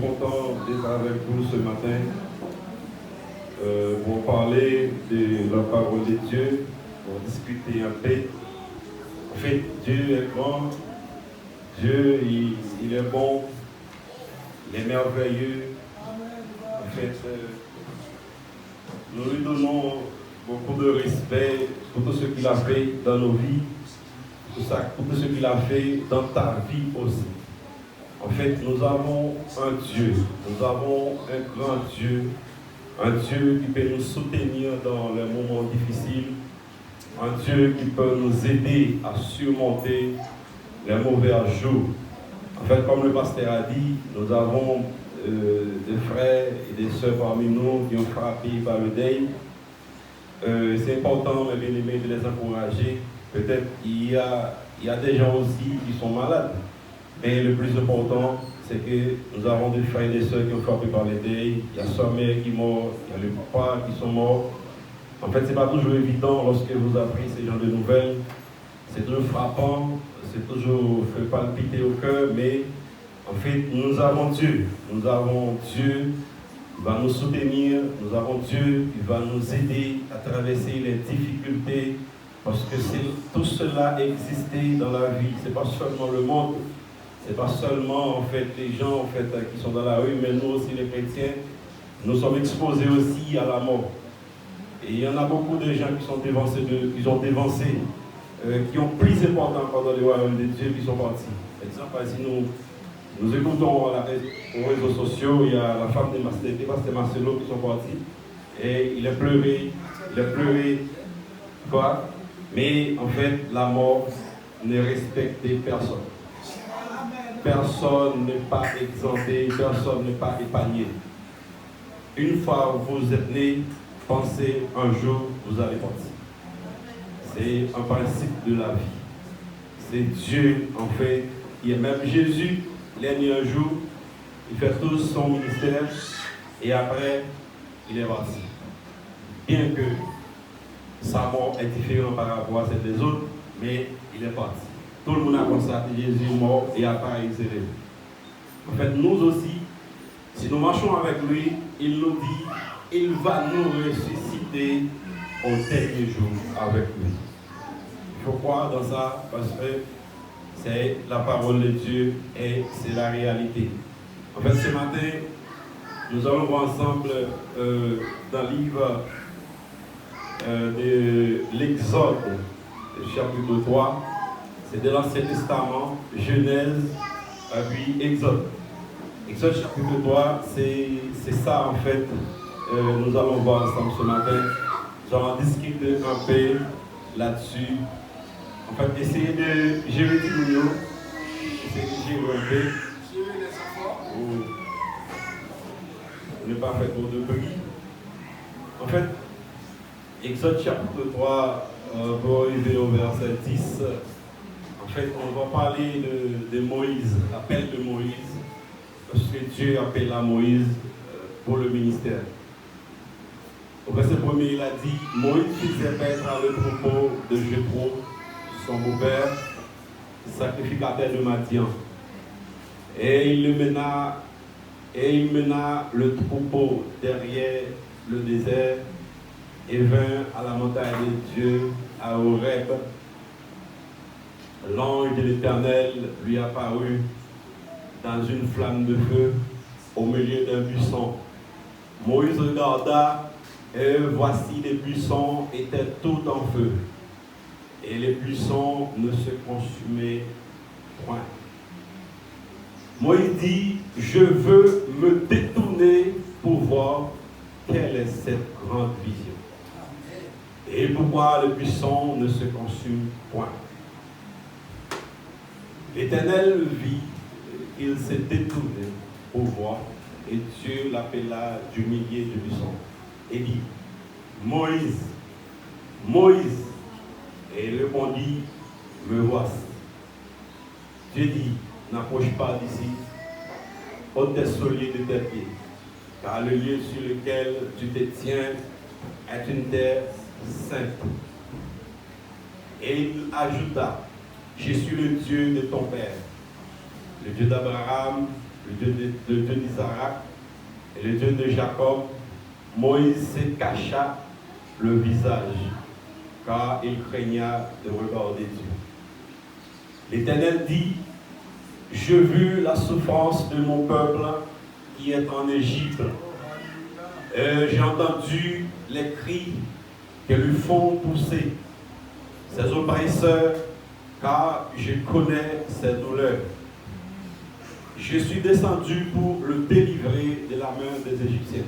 content d'être avec vous ce matin pour parler de la parole de Dieu, pour discuter un peu. En fait, Dieu est grand, Dieu il est bon, il est merveilleux. En fait, nous lui donnons beaucoup de respect pour tout ce qu'il a fait dans nos vies, pour tout ce qu'il a fait dans ta vie aussi. En fait, nous avons un Dieu, nous avons un grand Dieu, un Dieu qui peut nous soutenir dans les moments difficiles, un Dieu qui peut nous aider à surmonter les mauvais jours. En fait, comme le pasteur a dit, nous avons des frères et des sœurs parmi nous qui ont frappé par le deuil. C'est important, mes bien-aimés, de les encourager. Peut-être qu'il y a des gens aussi qui sont malades. Mais le plus important, c'est que nous avons des frères et des sœurs qui ont frappé par les deuils. Il y a sa mère qui est morte, il y a le papa qui sont morts. En fait, ce n'est pas toujours évident lorsque vous apprenez ces genres de nouvelles. C'est toujours frappant, c'est toujours fait palpiter au cœur, mais en fait, nous avons Dieu. Nous avons Dieu qui va nous soutenir. Nous avons Dieu qui va nous aider à traverser les difficultés. Parce que tout cela existait dans la vie. Ce n'est pas seulement le monde. Ce n'est pas seulement en fait, les gens en fait, qui sont dans la rue, mais nous aussi les chrétiens, nous sommes exposés aussi à la mort. Et il y en a beaucoup de gens qui sont dévancés, qui ont plus important pendant le royaume de Dieu, qui sont partis. Par exemple, si nous écoutons aux réseaux sociaux, il y a la femme de Pasteur Marcelo qui sont partis, et il a pleuré, quoi? Mais en fait, la mort ne respectait personne. Personne n'est pas exempté, personne n'est pas épargné. Une fois vous êtes né, pensez un jour vous allez partir. C'est un principe de la vie. C'est Dieu en fait, qui est même Jésus, il est né un jour, il fait tout son ministère et après il est parti. Bien que sa mort est différente par rapport à celle des autres, mais il est parti. Tout le monde a constaté Jésus mort et après il s'est levé. En fait, nous aussi, si nous marchons avec lui, il nous dit, il va nous ressusciter au dernier jour avec lui. Il faut croire dans ça parce que c'est la parole de Dieu et c'est la réalité. En fait, ce matin, nous allons voir ensemble dans le livre de l'Exode, chapitre 3. C'est de l'Ancien Testament, Genèse, puis Exode. Exode chapitre 3, c'est ça en fait, nous allons voir ensemble ce matin. Nous allons discuter un peu là-dessus. En fait, essayer de gérer tout le monde, essayer de gérer un peu. Gérer les enfants. Ne pas faire trop de bruit. En fait, Exode chapitre 3, pour arriver au verset 10. En fait, on va parler de Moïse, l'appel de Moïse, parce que Dieu appelle à Moïse pour le ministère. Au verset 1er, il a dit, Moïse faisait paître le troupeau de Jéthro, son beau-père, sacrificateur de Madian. Et il mena le troupeau derrière le désert et vint à la montagne de Dieu, à Horeb. L'ange de l'Éternel lui apparut dans une flamme de feu au milieu d'un buisson. Moïse regarda et voici les buissons étaient tout en feu et les buissons ne se consumaient point. Moïse dit, je veux me détourner pour voir quelle est cette grande vision et pourquoi les buissons ne se consument point. L'Éternel vit qu'il s'est détourné pour voir, et Dieu l'appela du milieu de buissons et dit, Moïse, Moïse, et il répondit, me voici. Dieu dit, n'approche pas d'ici, ôte tes souliers de tes pieds, car le lieu sur lequel tu te tiens est une terre sainte. Et il ajouta, je suis le Dieu de ton père, le Dieu d'Abraham, le Dieu d'Isaac et le Dieu de Jacob, Moïse se cacha le visage, car il craignait de regarder Dieu. L'Éternel dit, je vis la souffrance de mon peuple qui est en Égypte. J'ai entendu les cris que lui font pousser ses oppresseurs, car je connais ses douleurs. Je suis descendu pour le délivrer de la main des Égyptiens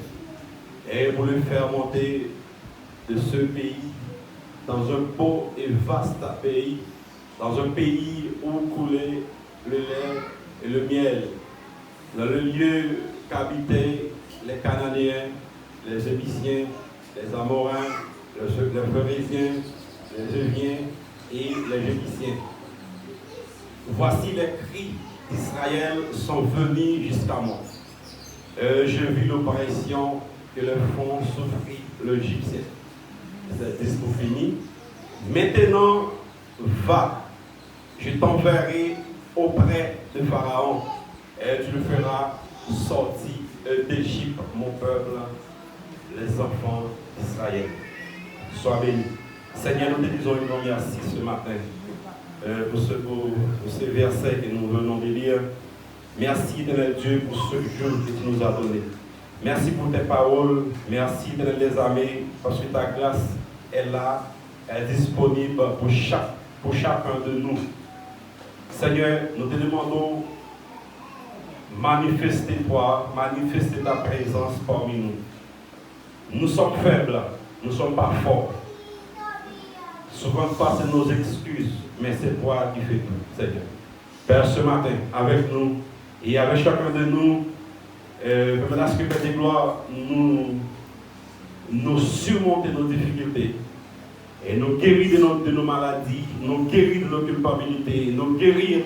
et pour le faire monter de ce pays dans un beau et vaste pays, dans un pays où coulait le lait et le miel, dans le lieu qu'habitaient les Cananéens, les Égyptiens, les Amorains, les Phérésiens, les Éviens et les Jébusiens. Voici les cris d'Israël sont venus jusqu'à moi. Je vis l'oppression que le font souffrir l'Égyptien. C'est discours fini. Maintenant, va, je t'enverrai auprès de Pharaon et tu le feras sortir d'Égypte, mon peuple, les enfants d'Israël. Sois béni. Seigneur, nous te disons une grande merci ce matin pour ce verset que nous venons de lire. Merci, éternel Dieu, pour ce jour que tu nous as donné. Merci pour tes paroles. Merci, éternel des armées, parce que ta grâce est là, elle est disponible pour chacun de nous. Seigneur, nous te demandons manifester-toi, manifester ta présence parmi nous. Nous sommes faibles, nous ne sommes pas forts. Souvent, pas c'est nos excuses, mais c'est toi qui fais tout, Seigneur. Père, ce matin, avec nous et avec chacun de nous, permettez à ce que Père de gloire nous surmonter nos difficultés et nous guérir de nos maladies, nous guérir de nos culpabilités, nous guérir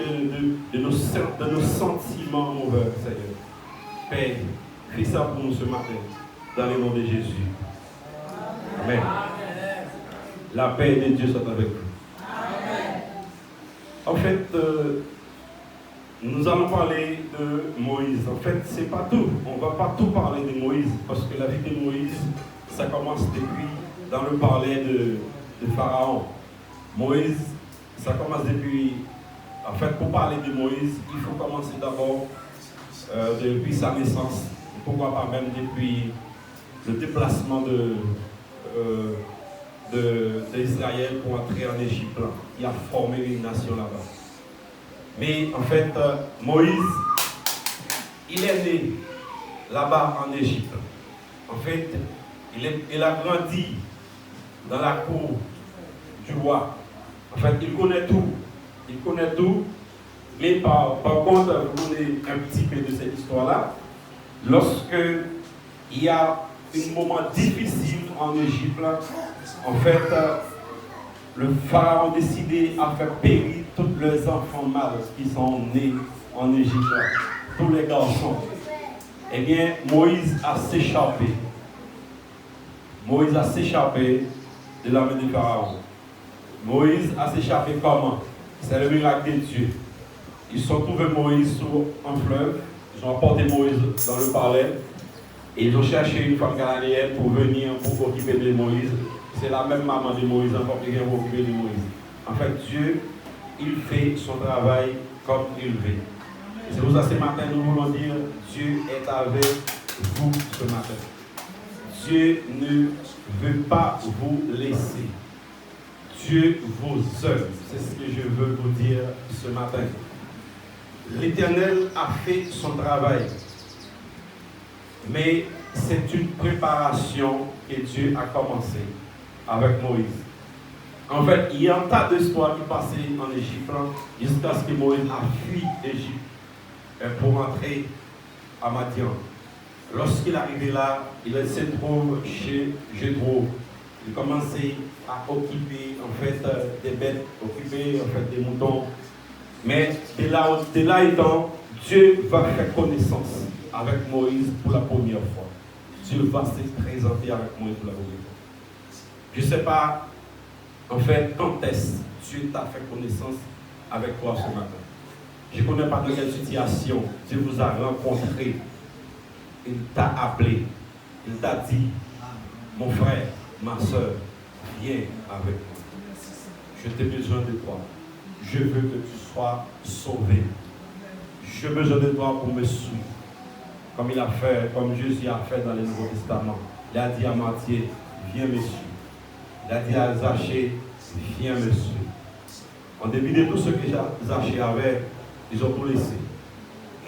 de nos sentiments mauvais, Seigneur. Père, fais ça pour nous ce matin, dans le nom de Jésus. Amen. La paix de Dieu soit avec vous. Amen. En fait, nous allons parler de Moïse. En fait, c'est pas tout. On ne va pas tout parler de Moïse, parce que la vie de Moïse, ça commence depuis, dans le parler de Pharaon. Moïse, ça commence depuis, en fait, pour parler de Moïse, il faut commencer d'abord depuis sa naissance. Pourquoi pas même depuis le déplacement d'Israël pour entrer en Égypte, qui a formé une nation là-bas. Mais en fait, Moïse, il est né là-bas en Égypte. En fait, il a grandi dans la cour du roi. En fait, il connaît tout. Il connaît tout. Mais par contre, vous connaissez un petit peu de cette histoire-là. Lorsque il y a un moment difficile en Égypte, en fait, le pharaon a décidé à faire périr tous les enfants mâles qui sont nés en Égypte, tous les garçons. Eh bien, Moïse a s'échappé. Moïse a s'échappé de la main du pharaon. Moïse a s'échappé comment? C'est le miracle de Dieu. Ils ont trouvé Moïse sur un fleuve, ils ont apporté Moïse dans le palais, et ils ont cherché une femme cananéenne pour venir, pour occuper de Moïse. C'est la même maman de Moïse, encore qui vient occuper de Moïse. En fait, Dieu, il fait son travail comme il veut. C'est pour ça ce matin, nous voulons dire, Dieu est avec vous ce matin. Dieu ne veut pas vous laisser. Dieu vous aime. C'est ce que je veux vous dire ce matin. L'Éternel a fait son travail. Mais c'est une préparation que Dieu a commencé avec Moïse. En fait, il y a un tas d'histoires qui passaient en Égypte jusqu'à ce que Moïse a fui l'Égypte pour entrer à Madian. Lorsqu'il est arrivé là, il se trouve chez Jéthro. Il commençait à occuper en fait des bêtes, occuper en fait des moutons. Mais de là étant, Dieu va faire connaissance avec Moïse pour la première fois. Dieu va se présenter avec Moïse pour la première fois. Je ne sais pas, en fait, quand est-ce que Dieu t'a fait connaissance avec toi ce matin. Je ne connais pas dans quelle situation Dieu vous a rencontré. Il t'a appelé. Il t'a dit, mon frère, ma soeur, viens avec moi. Je t'ai besoin de toi. Je veux que tu sois sauvé. J'ai besoin de toi pour me suivre. Comme il a fait, comme Jésus a fait dans le Nouveau Testament. Il a dit à Matthieu, viens me suivre. Il a dit à Zachée, viens me suivre. En dépit de tout ce que Zachée avait, ils ont tout laissé.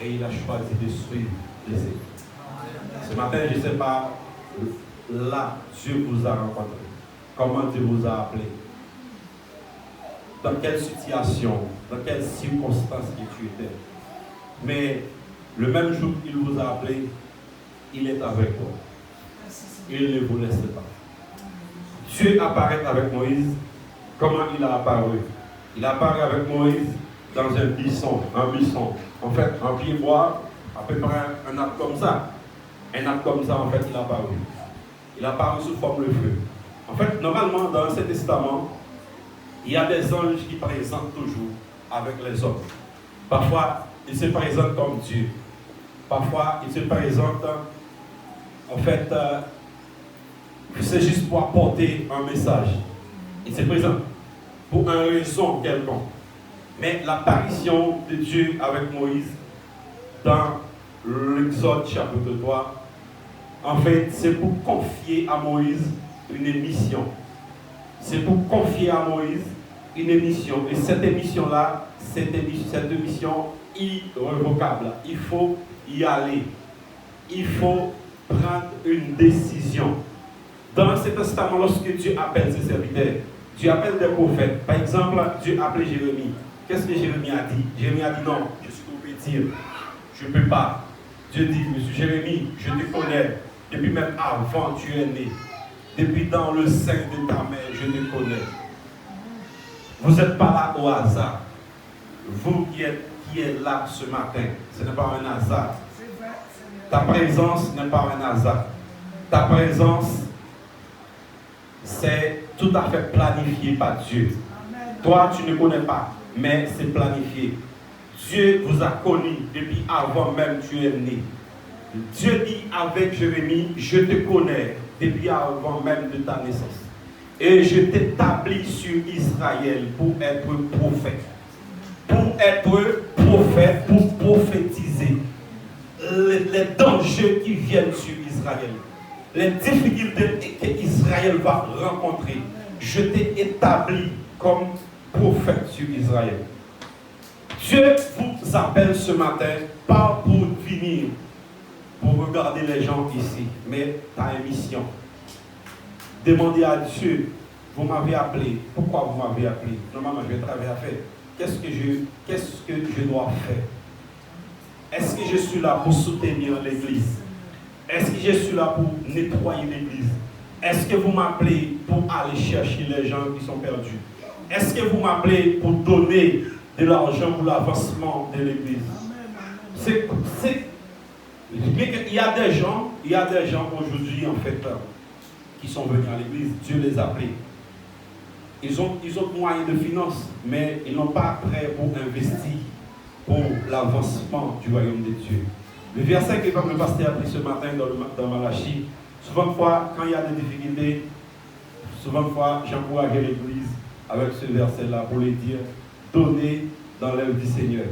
Et il a choisi de suivre les églises. Ce matin, je ne sais pas, là, Dieu vous a rencontré. Comment Dieu vous a appelé. Dans quelle situation, dans quelles circonstances que tu étais. Mais le même jour qu'il vous a appelé, il est avec toi. Il ne vous laisse pas. Dieu apparaît avec Moïse. Comment il a apparu? Il apparaît avec Moïse dans un buisson. En fait, un pied bois, à peu près un arbre comme ça. Un arbre comme ça, en fait, il a apparu. Il a apparu sous forme de feu. En fait, normalement, dans l'Ancien Testament, il y a des anges qui présentent toujours avec les hommes. Parfois, ils se présentent comme Dieu. Parfois, ils se présentent, en fait, c'est juste pour apporter un message. Ils se présentent pour une raison quelconque. Mais l'apparition de Dieu avec Moïse dans l'Exode chapitre 3, en fait, c'est pour confier à Moïse une mission. C'est pour confier à Moïse une mission. Et cette mission-là, cette mission irrévocable. Il faut y aller. Il faut prendre une décision. Dans cet instant, lorsque Dieu appelle ses serviteurs, Dieu appelle des prophètes. Par exemple, Dieu a appelé Jérémie. Qu'est-ce que Jérémie a dit? Jérémie a dit non, je suis trop petit. Je ne peux pas. Dieu dit, monsieur Jérémie, je te connais. Depuis même avant tu es né. Depuis dans le sein de ta mère, je te connais. Vous n'êtes pas là au hasard. Vous qui êtes là ce matin, ce n'est pas un hasard. Ta présence n'est pas un hasard. Ta présence, c'est tout à fait planifié par Dieu. Toi, tu ne connais pas, mais c'est planifié. Dieu vous a connu depuis avant même tu es né. Dieu dit avec Jérémie, je te connais depuis avant même de ta naissance. Et je t'établis sur Israël pour être prophète. Pour être prophète, pour prophétiser les dangers qui viennent sur Israël. Les difficultés qu'Israël va rencontrer. Je t'ai établi comme prophète sur Israël. Dieu vous appelle ce matin, pas pour venir, pour regarder les gens ici, mais tu as une mission. Demandez à Dieu, vous m'avez appelé, pourquoi vous m'avez appelé? Normalement, je vais travailler à faire. Qu'est-ce que je dois faire? Est-ce que je suis là pour soutenir l'église? Est-ce que je suis là pour nettoyer l'église? Est-ce que vous m'appelez pour aller chercher les gens qui sont perdus? Est-ce que vous m'appelez pour donner de l'argent pour l'avancement de l'église? Il y a des gens aujourd'hui en fait qui sont venus à l'église, Dieu les a appelés. Ils ont moyens de finances, mais ils n'ont pas prêt pour investir pour l'avancement du royaume de Dieu. Le verset que le pasteur a pris ce matin dans Malachie, souvent quand il y a des difficultés, souvent j'encourage l'église avec ce verset-là pour les dire, donnez dans l'œuvre du Seigneur.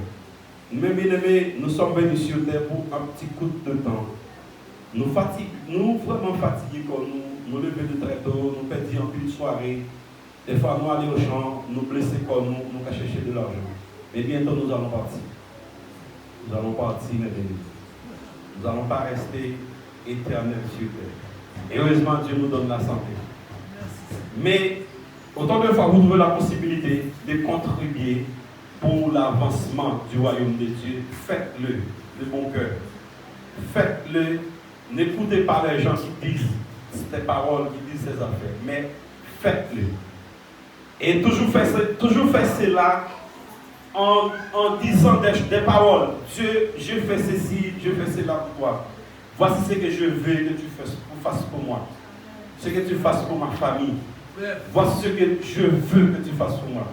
Mes bien-aimés, nous sommes venus sur terre pour un petit coup de temps. Nous vraiment fatigués quand nous levons de très tôt, nous perdons une soirée. Des fois, nous allons au champ, nous blessés comme nous chercher de l'argent. Mais bientôt, nous allons partir. Nous allons partir, mes bien-aimés. Nous n'allons pas rester éternels sur terre. Et heureusement, Dieu nous donne la santé. Mais, autant de fois, vous trouvez la possibilité de contribuer pour l'avancement du royaume de Dieu, faites-le de bon cœur. Faites-le. N'écoutez pas les gens qui disent ces paroles, qui disent ces affaires, mais faites-le. Et toujours faites cela en disant des paroles. Dieu, je fais ceci, je fais cela pour toi. Voici ce que je veux que tu fasses pour moi. Ce que tu fasses pour ma famille. Voici ce que je veux que tu fasses pour moi.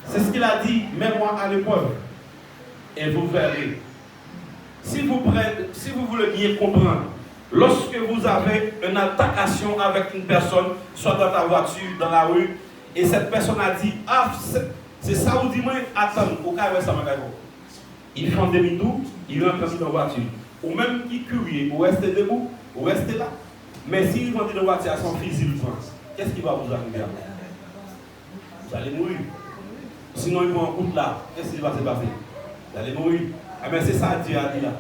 C'est ce qu'il a dit, mets-moi à l'épreuve. et vous verrez. Si vous voulez bien comprendre, lorsque vous avez une altercation avec une personne, soit dans ta voiture, dans la rue, et cette personne a dit, ah, c'est ça ou dis-moi, attends, au cas où ça m'a fait. Il fait un demi-tour, il rentre dans la voiture. Ou même il curie, ou restez debout, ou restez là. Mais s'il rentre dans la voiture à son fusil, qu'est-ce qui va vous arriver après? Vous allez mourir. Sinon, il va en route là. Qu'est-ce qui va se passer? Vous allez mourir. Eh bien, c'est ça Dieu a dit là.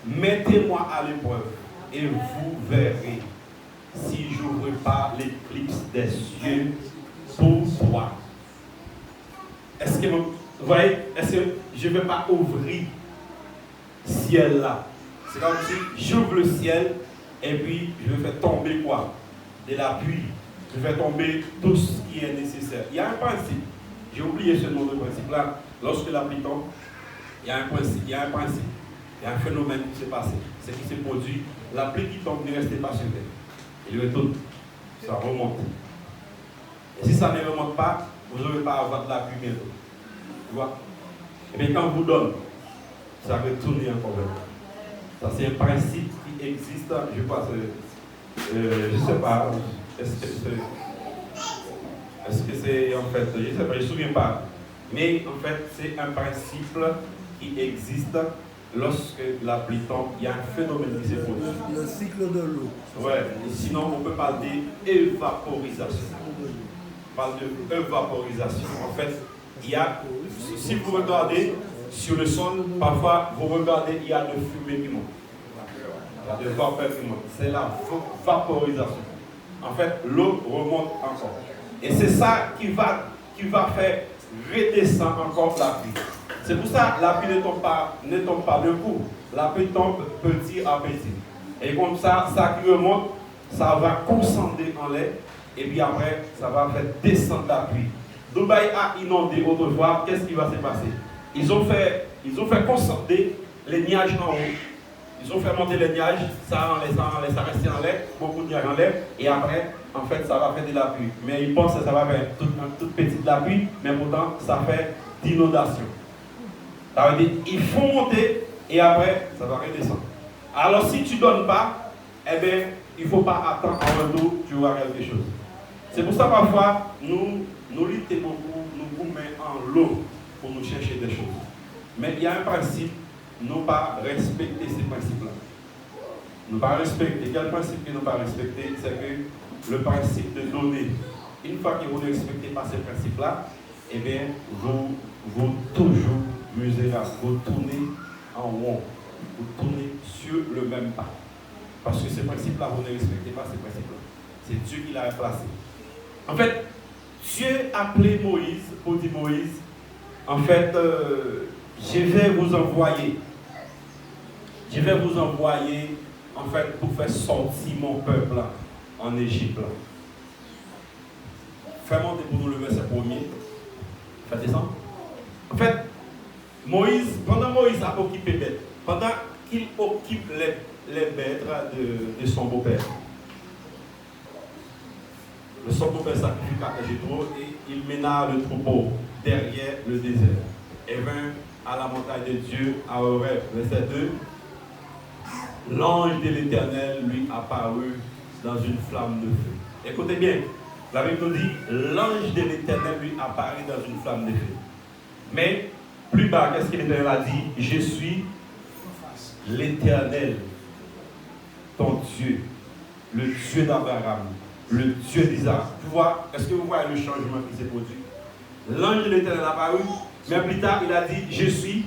Mettez-moi à l'épreuve et vous verrez si je n'ouvre pas l'éclipse des cieux pour toi. Est-ce que vous voyez, est-ce que je ne vais pas ouvrir le ciel là? C'est comme si j'ouvre le ciel et puis je vais faire tomber quoi? De la pluie. Je vais tomber tout ce qui est nécessaire. Il y a un principe. J'ai oublié ce nom de principe là. Lorsque la pluie tombe, il y a un principe. Il y a un phénomène qui s'est passé. Ce qui s'est produit. La pluie qui tombe ne reste pas sur terre. Il retourne. Ça remonte. Et si ça ne remonte pas, vous n'aurez pas à avoir de la pluie bientôt. Tu vois? Et bien quand vous donne, ça retourne encore. Ça c'est un principe qui existe, je pense, je ne sais pas, est-ce que c'est en fait, je ne sais pas, je ne me souviens pas. Mais en fait, c'est un principe qui existe lorsque la pluie tombe, il y a un phénomène qui se produit. Le cycle de l'eau. Ouais, sinon on peut parler d'évaporisation. On parle de évaporisation. En fait, il y a, si vous regardez sur le sol, parfois vous regardez, il y a de fumée qui monte. Il y a de vapeur qui monte. C'est la vaporisation. En fait, l'eau remonte encore. Et c'est ça qui va faire redescendre encore la pluie. C'est pour ça que la pluie ne tombe pas d'un coup. La pluie tombe petit à petit. Et comme ça, ça qui remonte, ça va concentrer en l'air. Et puis après, ça va faire descendre la pluie. Dubaï a inondé autrefois. Qu'est-ce qui va se passer? Ils ont fait concentrer les nuages en haut. Ils ont fait monter les nuages, ça reste en l'air, beaucoup de nuages en l'air, et après, en fait, ça va faire de la pluie. Mais ils pensent que ça va faire toute petite la pluie, mais pourtant, ça fait d'inondation. Ça veut dire, ils font monter, et après, ça va redescendre. Alors, si tu ne donnes pas, eh bien, il ne faut pas attendre en retour, tu auras quelque chose. C'est pour ça, parfois, nous luttons beaucoup, nous vous mettons en l'eau pour nous chercher des choses. Mais il y a un principe. Nous pas respecter ces principes-là. Nous pas respecter. Quel principe que nous pas respecter? C'est que le principe de donner. Une fois que vous ne respectez pas ces principes-là, eh bien, vous toujours misérable. Vous tournez en rond. Vous tournez sur le même pas. Parce que ces principes-là, vous ne respectez pas ces principes-là. C'est Dieu qui l'a placé. En fait, Dieu a appelé Moïse pour dire Moïse, en fait, je vais vous envoyer. Je vais vous envoyer, en fait, pour faire sortir mon peuple là, en Égypte. Fais monter pour nous le verset premier. Faites descendre. En fait, pendant Moïse a occupé bête, pendant qu'il occupe les bêtes de son beau-père, son beau-père sacrifia Jéthro et il mena le troupeau derrière le désert et vint à la montagne de Dieu à Horeb. Verset 2. L'ange de l'Éternel lui apparut dans une flamme de feu. Écoutez bien, la Bible nous dit, l'ange de l'Éternel lui apparut dans une flamme de feu. Mais, plus bas, qu'est-ce que l'Éternel a dit? Je suis l'Éternel, ton Dieu, le Dieu d'Abraham, le Dieu d'Isaac. Tu vois, est-ce que vous voyez le changement qui s'est produit? L'ange de l'Éternel a apparu, mais plus tard, il a dit, je suis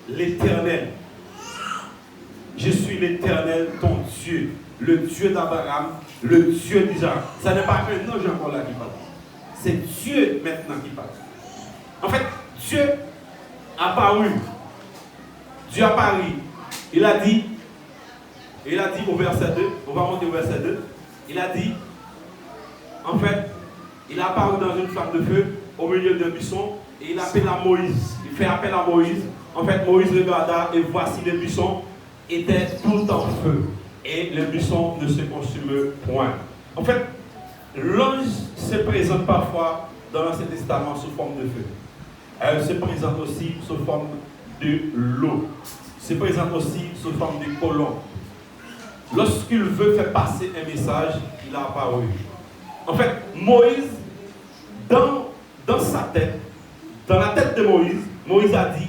l'Éternel. Je suis l'Éternel, ton Dieu, le Dieu d'Abraham, le Dieu d'Isaac. Ce n'est pas un ange encore là qui parle. C'est Dieu maintenant qui parle. En fait, Dieu a apparu. Dieu a apparu. Il a dit au verset 2, on va monter au verset 2, il a dit, en fait, il a apparu dans une flamme de feu au milieu d'un buisson et il appelle à Moïse. Il fait appel à Moïse. En fait, Moïse regarda et voici le buisson était tout en feu et le buisson ne se consume point. En fait, l'ange se présente parfois dans l'Ancien Testament sous forme de feu. Elle se présente aussi sous forme de l'eau. C'est présent aussi sous forme de colombe. Lorsqu'il veut faire passer un message, il a apparu. En fait, Moïse, dans sa tête, dans la tête de Moïse, Moïse a dit,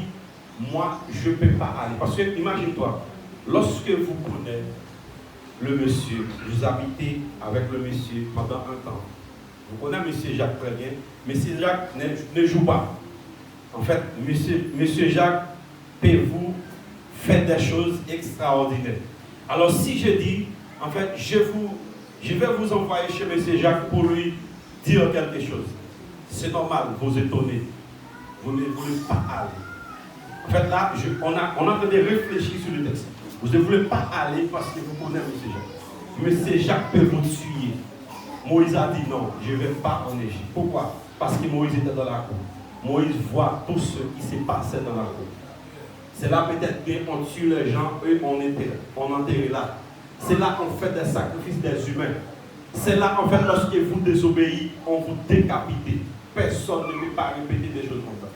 moi, je ne peux pas aller. Parce que, imagine-toi, lorsque vous connaissez le monsieur, vous habitez avec le monsieur pendant un temps. Vous connaissez monsieur Jacques très bien. Monsieur Jacques ne joue pas. En fait, monsieur Jacques peut vous faire des choses extraordinaires. Alors, si je dis, en fait, je vais vous envoyer chez monsieur Jacques pour lui dire quelque chose. C'est normal, vous étonnez. Vous ne voulez pas aller. En fait, là, on est en train de réfléchir sur le texte. Vous ne voulez pas aller parce que vous connaissez M. Jacques. M. Jacques peut vous tuer. Moïse a dit non, je ne vais pas en Égypte. Pourquoi? Parce que Moïse était dans la cour. Moïse voit tout ce qui s'est passé dans la cour. C'est là peut-être qu'on tue les gens, eux on enterre là. C'est là qu'on fait des sacrifices des humains. C'est là en fait lorsque vous désobéissez, on vous décapite. Personne ne peut pas répéter des choses comme ça.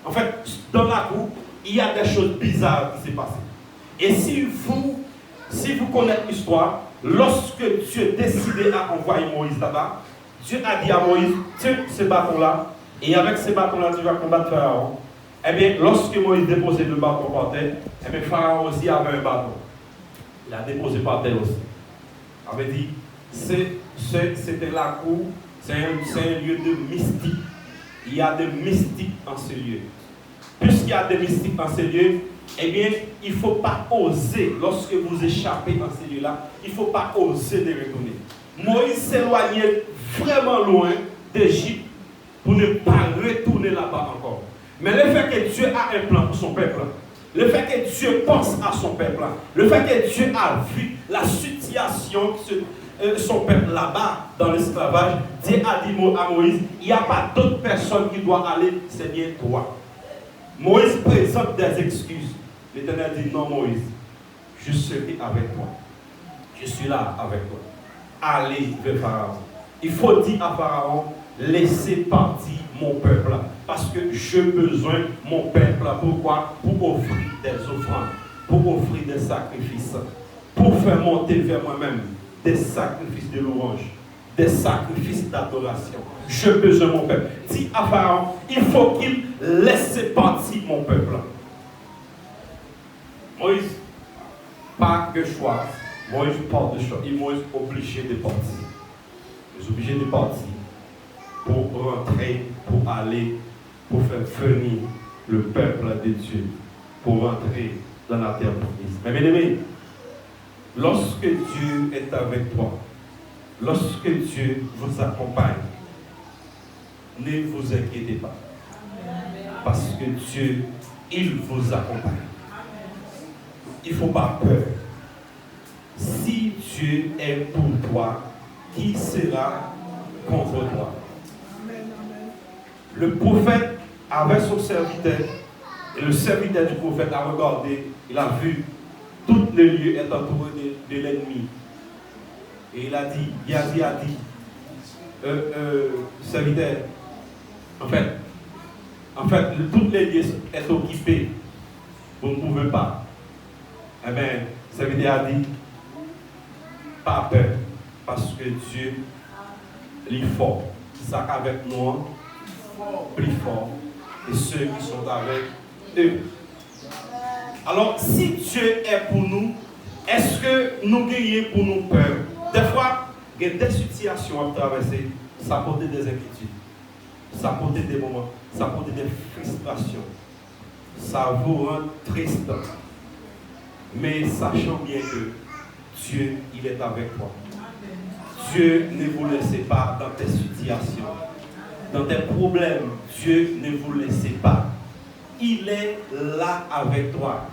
En fait, dans la cour, il y a des choses bizarres qui s'est passées. Et si vous connaissez l'histoire, lorsque Dieu décidait à envoyer Moïse là-bas, Dieu a dit à Moïse, tiens ce bâton-là, et avec ce bâton-là, tu vas combattre Pharaon. Eh bien, lorsque Moïse déposait le bâton par terre, eh bien, Pharaon aussi avait un bâton. Il a déposé par terre aussi. Il avait dit, c'était la cour, c'est un lieu de mystique. Il y a des mystiques en ce lieu. Puisqu'il y a des mystiques en ce lieu, eh bien, il ne faut pas oser, lorsque vous échappez dans ces lieux-là, il ne faut pas oser de retourner. Moïse s'éloignait vraiment loin d'Égypte pour ne pas retourner là-bas encore. Mais le fait que Dieu a un plan pour son peuple, le fait que Dieu pense à son peuple, le fait que Dieu a vu la situation son peuple là-bas dans l'esclavage, Dieu a dit à Moïse, il n'y a pas d'autre personne qui doit aller, c'est bien toi. Moïse présente des excuses. L'Éternel dit, non Moïse, je serai avec toi. Je suis là avec toi. Allez vers Pharaon. Il faut dire à Pharaon, laissez partir mon peuple. Parce que j'ai besoin de mon peuple. Pourquoi? Pour offrir des offrandes. Pour offrir des sacrifices. Pour faire monter vers moi-même des sacrifices de louange. Des sacrifices d'adoration. J'ai besoin de mon peuple. Dis à Pharaon, il faut qu'il laisse partir mon peuple. Moïse, pas de choix. Moïse porte de choix. Moïse est obligé de partir. Il est obligé de partir pour rentrer, pour aller, pour faire venir le peuple de Dieu, pour rentrer dans la terre promise. Mais bien aimé, lorsque Dieu est avec toi, lorsque Dieu vous accompagne, ne vous inquiétez pas. Parce que Dieu, il vous accompagne. Il ne faut pas peur. Si Dieu est pour toi, qui sera contre toi? Le prophète avait son serviteur, et le serviteur du prophète a regardé, il a vu tout le lieu est entouré de l'ennemi. Et il a dit, Yazi a dit, serviteur, en fait, tout le lieu est occupé, vous ne pouvez pas. Eh bien, le serviteur a dit, pas peur, parce que Dieu est fort. Ça avec nous, plus fort, et ceux qui sont avec eux. Alors, si Dieu est pour nous, est-ce que nous gagnons pour nous peur? Des fois, il y a des situations à traverser, ça porte des inquiétudes, ça porte des moments, ça porte des frustrations, ça vous rend triste. Mais sachant bien que Dieu, il est avec toi. Dieu ne vous laisse pas dans tes situations, dans tes problèmes. Dieu ne vous laisse pas. Il est là avec toi.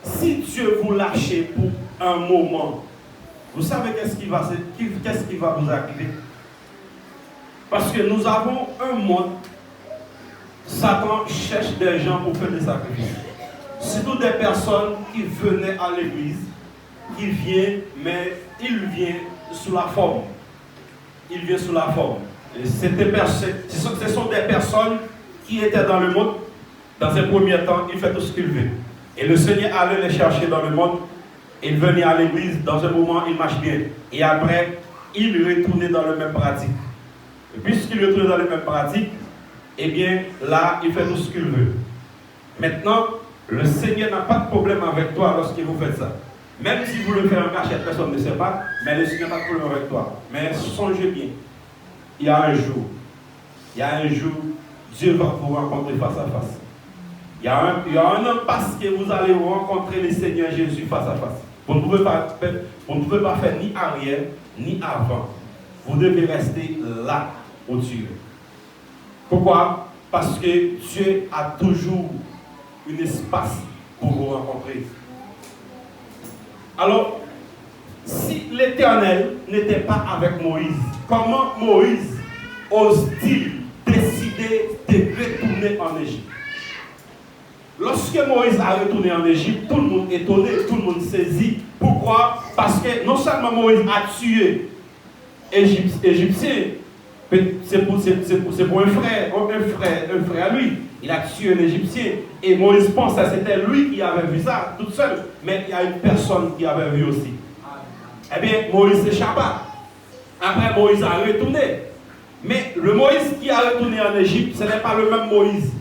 Si Dieu vous lâche pour un moment, vous savez qu'est-ce qui va vous arriver? Parce que nous avons un monde, Satan cherche des gens pour faire des sacrifices. Surtout des personnes qui venaient à l'église, qui viennent, mais il vient sous la forme. Il vient sous la forme. Ce sont des personnes qui étaient dans le monde, Dans un premier temps, il fait tout ce qu'il veut. Et le Seigneur allait les chercher dans le monde. Il venait à l'église, dans un moment, il marche bien. Et après, il retournait dans le même pratique. Et puisqu'il retournait dans le même pratique, eh bien, là, il fait tout ce qu'il veut. Maintenant, le Seigneur n'a pas de problème avec toi lorsque vous faites ça. Même si vous le faites en cachette, personne ne sait pas, mais le Seigneur n'a pas de problème avec toi. Mais songez bien, il y a un jour, Dieu va vous rencontrer face à face. Il y a un impasse que vous allez rencontrer le Seigneur Jésus face à face. Vous ne pouvez pas faire ni arrière, ni avant. Vous devez rester là où Dieu est. Pourquoi? Parce que Dieu a toujours un espace pour vous rencontrer. Alors, si l'Éternel n'était pas avec Moïse, comment Moïse ose-t-il décider de retourner en Égypte? Lorsque Moïse a retourné en Égypte, tout le monde est étonné, tout le monde saisit. Pourquoi? Parce que non seulement Moïse a tué Égyptien, c'est pour un frère à lui. Il a tué un Égyptien. Et Moïse pense que c'était lui qui avait vu ça, tout seul. Mais il y a une personne qui avait vu aussi. Eh bien, Moïse s'échappa. Après, Moïse a retourné. Mais le Moïse qui a retourné en Égypte, ce n'est pas le même Moïse.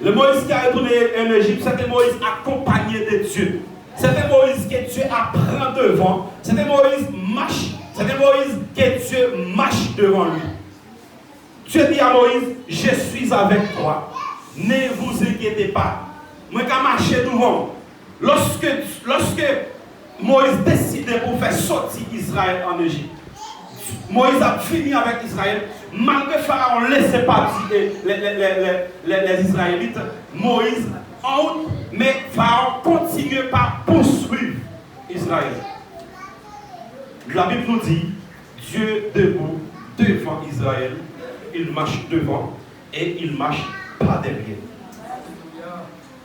Le Moïse qui a retourné en Égypte, c'était Moïse accompagné de Dieu. C'était Moïse que Dieu apprend devant. C'était Moïse que Dieu marche devant lui. Dieu dit à Moïse, je suis avec toi. Ne vous inquiétez pas. Moi, je vais marcher devant. Lorsque Moïse décidait pour faire sortir Israël en Égypte, Moïse a fini avec Israël. Malgré Pharaon laissait partir les Israélites, Moïse en route, mais Pharaon continue par poursuivre Israël. La Bible nous dit, Dieu debout devant Israël, il marche devant et il marche pas derrière.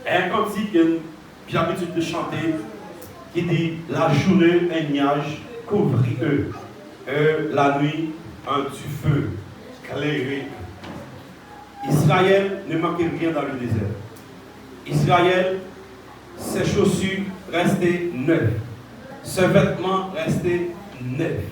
Un cantique que j'ai l'habitude de chanter qui dit, la journée un nuage couvrit eux, la nuit un du feu clairé. Israël ne manquait rien dans le désert. Israël, ses chaussures restaient neuves. Ses vêtements restaient neufs.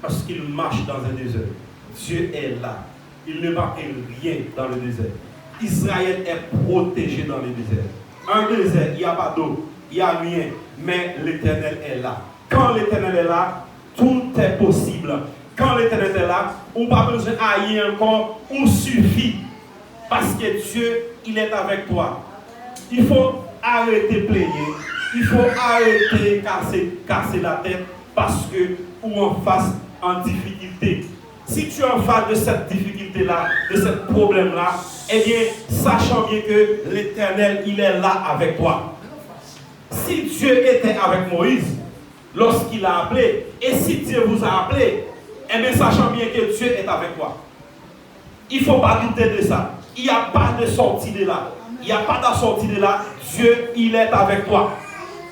Parce qu'il marche dans un désert. Dieu est là. Il ne manquait rien dans le désert. Israël est protégé dans le désert. Un désert, il n'y a pas d'eau, il n'y a rien. Mais l'Éternel est là. Quand l'Éternel est là, tout est possible. Quand l'Éternel est là, on n'a pas besoin d'aller encore, on suffit. Parce que Dieu, il est avec toi. Il faut arrêter de plaigner. Il faut arrêter de casser la tête parce que ou en face en difficulté. Si tu es en face de cette difficulté-là, de ce problème-là, eh bien, sachant bien que l'Éternel, il est là avec toi. Si Dieu était avec Moïse, lorsqu'il a appelé, et si Dieu vous a appelé, eh bien, sachant bien que Dieu est avec toi. Il ne faut pas douter de ça. Il n'y a pas de sortie de là. Il n'y a pas de sortie de là. Dieu, il est avec toi.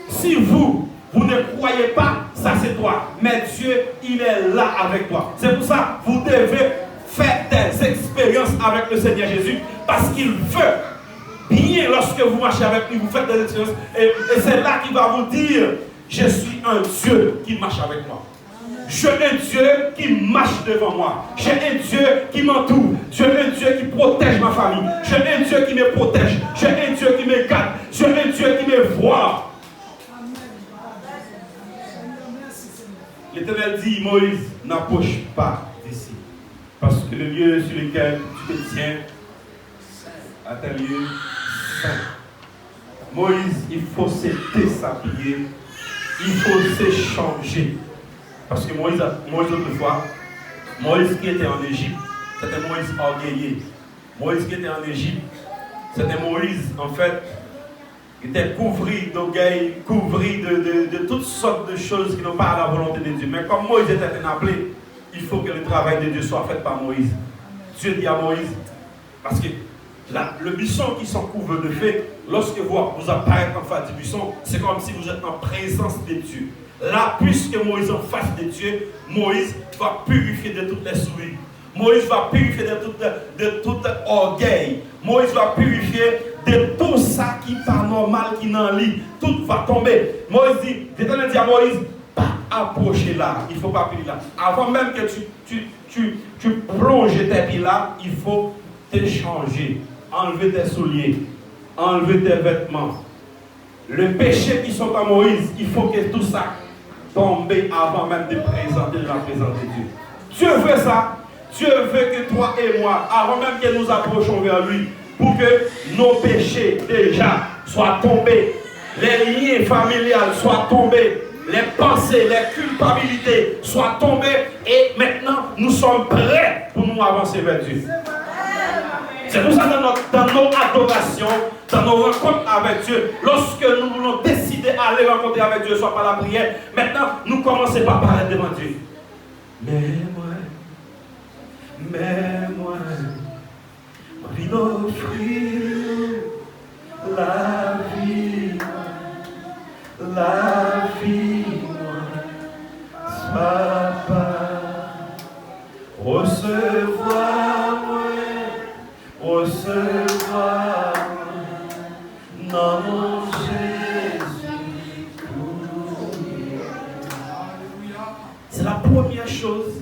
Si vous ne croyez pas, ça c'est toi. Mais Dieu, il est là avec toi. C'est pour ça que vous devez faire des expériences avec le Seigneur Jésus. Parce qu'il veut bien lorsque vous marchez avec lui, vous faites des expériences. Et c'est là qu'il va vous dire, je suis un Dieu qui marche avec moi. J'ai un Dieu qui marche devant moi. J'ai un Dieu qui m'entoure. J'ai un Dieu qui protège ma famille. J'ai un Dieu qui me protège. J'ai un Dieu qui me garde. J'ai un Dieu qui me voit. L'Éternel dit, Moïse, n'approche pas d'ici. Parce que le lieu sur lequel tu te tiens est un lieu saint. Moïse, il faut se déshabiller. Il faut se changer. Parce que Moïse autrefois, Moïse qui était en Égypte, c'était Moïse orgueilleux. Moïse qui était en Égypte, c'était Moïse, en fait, qui était couvri d'orgueil, couvri de toutes sortes de choses qui n'ont pas à la volonté de Dieu. Mais comme Moïse était un appelé, il faut que le travail de Dieu soit fait par Moïse. Dieu dit à Moïse, parce que le buisson qui s'en couvre de feu, lorsque vous apparaissez en face du buisson, c'est comme si vous êtes en présence de Dieu. Là, puisque Moïse est en face de Dieu, Moïse va purifier de toutes les souilles. Moïse va purifier de tout orgueil. Moïse va purifier de tout ça qui n'est pas normal, qui n'en lit, tout va tomber. Moïse dit, l'Éternel dit à Moïse, pas approcher là, il ne faut pas appuyer là. Avant même que tu plonges tes pieds là, il faut t'échanger, enlever tes souliers, enlever tes vêtements. Le péché qui sont à Moïse, il faut que tout ça tombe avant même de présenter la présence de Dieu. Dieu veut ça. Dieu veut que toi et moi, avant même que nous approchions vers lui, pour que nos péchés déjà soient tombés, les liens familiales soient tombés, les pensées, les culpabilités soient tombées, et maintenant nous sommes prêts pour nous avancer vers Dieu. C'est pour ça que dans nos adorations, dans nos rencontres avec Dieu, lorsque nous voulons décider d'aller rencontrer avec Dieu, soit par la prière, maintenant nous commençons par parler devant Dieu. Mais moi, envie d'offrir la vie, Papa, recevoir, non, Jésus. C'est la première chose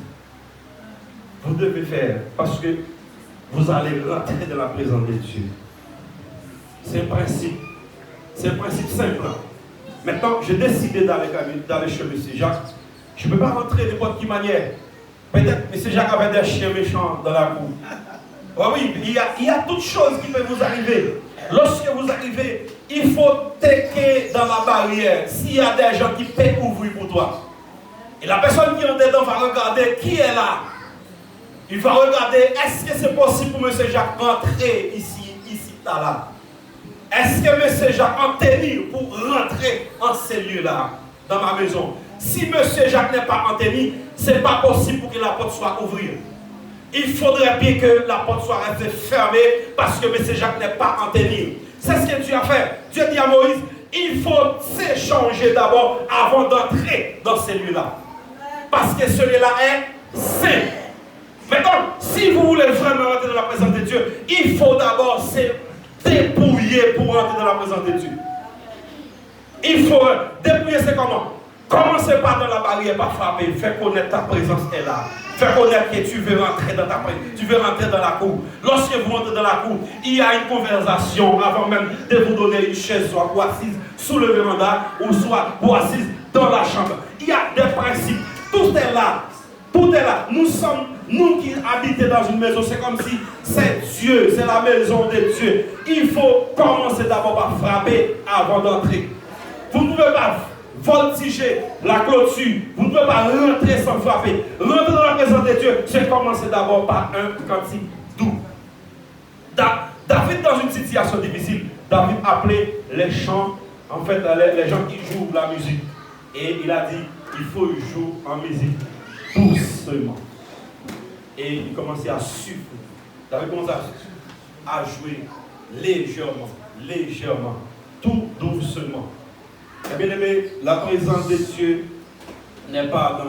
que vous devez faire, parce que vous allez rentrer dans la présence de Dieu. C'est un principe simple. Maintenant, j'ai décidé d'aller chez M. Jacques. Je ne peux pas rentrer de n'importe quelle manière. Peut-être M. Jacques avait des chiens méchants dans la cour. Oh oui, il y a toutes choses qui peuvent vous arriver. Lorsque vous arrivez, il faut tecker dans la barrière. S'il y a des gens qui peuvent ouvrir pour toi. Et la personne qui est dedans va regarder qui est là. Il va regarder, est-ce que c'est possible pour M. Jacques rentrer ici, là. Est-ce que M. Jacques en tenir pour rentrer en ces lieux-là, dans ma maison? Si M. Jacques n'est pas en tenir, ce n'est pas possible pour que la porte soit ouverte. Il faudrait bien que la porte soit restée fermée parce que M. Jacques n'est pas en tenir. C'est ce que Dieu a fait. Dieu dit à Moïse, il faut s'échanger d'abord avant d'entrer dans ces lieux-là. Parce que celui-là est saint. Maintenant, si vous voulez vraiment rentrer dans la présence de Dieu, il faut d'abord se dépouiller pour rentrer dans la présence de Dieu. Il faut dépouiller, c'est comment? Commencez pas dans la barrière, pas frapper. Fais connaître ta présence est là. Fais connaître que tu veux rentrer dans ta présence. Tu veux rentrer dans la cour. Lorsque vous rentrez dans la cour, il y a une conversation avant même de vous donner une chaise, soit vous assise sous le véranda ou soit vous assise dans la chambre. Il y a des principes. Tout est là. Tout est là. Nous qui habitons dans une maison, c'est comme si c'est Dieu, c'est la maison de Dieu. Il faut commencer d'abord par frapper avant d'entrer. Vous ne pouvez pas voltiger la clôture. Vous ne pouvez pas rentrer sans frapper. Rentrer dans la présence de Dieu, c'est commencer d'abord par un cantique doux. David, dans une situation difficile, David appelait les chants, en fait, les gens qui jouent la musique. Et il a dit, il faut jouer en musique doucement. Et il commençait à souffler. David commençait à jouer légèrement, tout doucement. Et bien aimé, la présence de Dieu n'est pas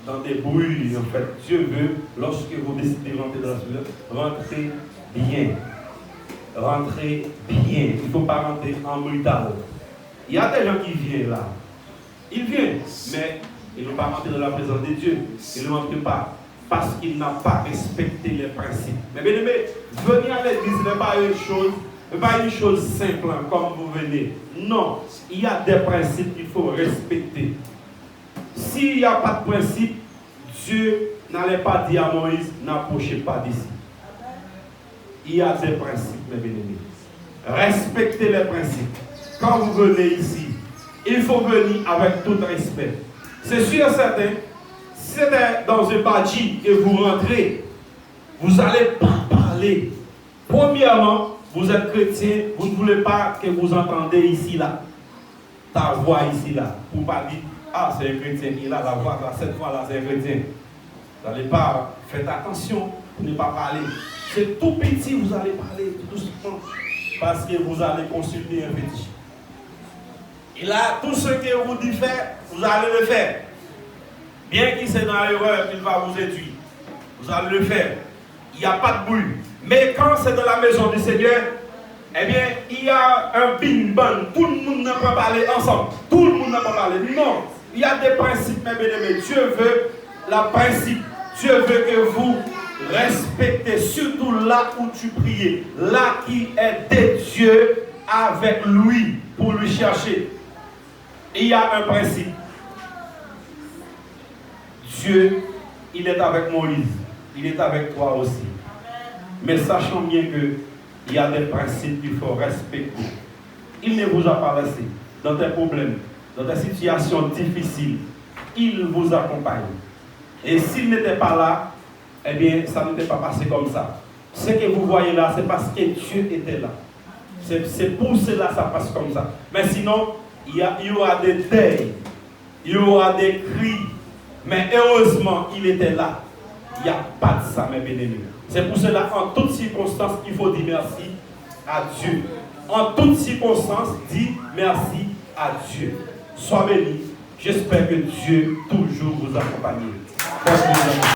dans des bruits, en fait. Dieu veut, lorsque vous décidez de rentrer dans la suite, rentrez bien. Rentrez bien. Il ne faut pas rentrer en brutal. Il y a des gens qui viennent là. Ils viennent, mais ils n'ont pas rentré dans la présence de Dieu. Ils ne rentrent pas parce qu'ils n'ont pas respecté les principes. Mais bien aimé, venir à l'église n'est pas une chose simple comme vous venez. Non, il y a des principes qu'il faut respecter. S'il n'y a pas de principe, Dieu n'allait pas dire à Moïse, n'approchez pas d'ici. Il y a des principes, mes bien-aimés. Respectez les principes. Quand vous venez ici, il faut venir avec tout respect. C'est sûr et certain, si c'est dans un bâti que vous rentrez, vous n'allez pas parler. Premièrement, vous êtes chrétien, vous ne voulez pas que vous entendez ici, là, ta voix ici, là, pour ne pas dire, ah, c'est un chrétien, il a la voix, là, cette fois-là, c'est un chrétien. Vous n'allez pas, faites attention pour ne pas parler. C'est tout petit, vous allez parler tout doucement, parce que vous allez consulter un petit. Et là, tout ce que vous dit faire, vous allez le faire. Bien qu'il soit dans l'erreur, il va vous éduire. Vous allez le faire. Il n'y a pas de bruit. Mais quand c'est dans la maison du Seigneur, eh bien, il y a un bing-bang. Tout le monde ne peut pas parler ensemble. Tout le monde ne peut pas parler. Non. Il y a des principes, mes bien-aimés. Dieu veut la principe. Dieu veut que vous respectez, surtout là où tu pries. Là qui est de Dieu avec lui pour lui chercher. Il y a un principe. Dieu, il est avec Moïse. Il est avec toi aussi. Mais sachant bien qu'il y a des principes qu'il faut respecter. Il ne vous a pas laissé dans tes problèmes, dans tes situations difficiles. Il vous accompagne. Et s'il n'était pas là, eh bien, ça n'était pas passé comme ça. Ce que vous voyez là, c'est parce que Dieu était là. C'est pour cela que ça passe comme ça. Mais sinon, il y aura des deuils, il y aura des cris. Mais heureusement, il était là. Il n'y a pas de ça, mes bien-aimés. C'est pour cela qu'en toutes circonstances, il faut dire merci à Dieu. En toutes circonstances, dis merci à Dieu. Sois béni. J'espère que Dieu toujours vous accompagne.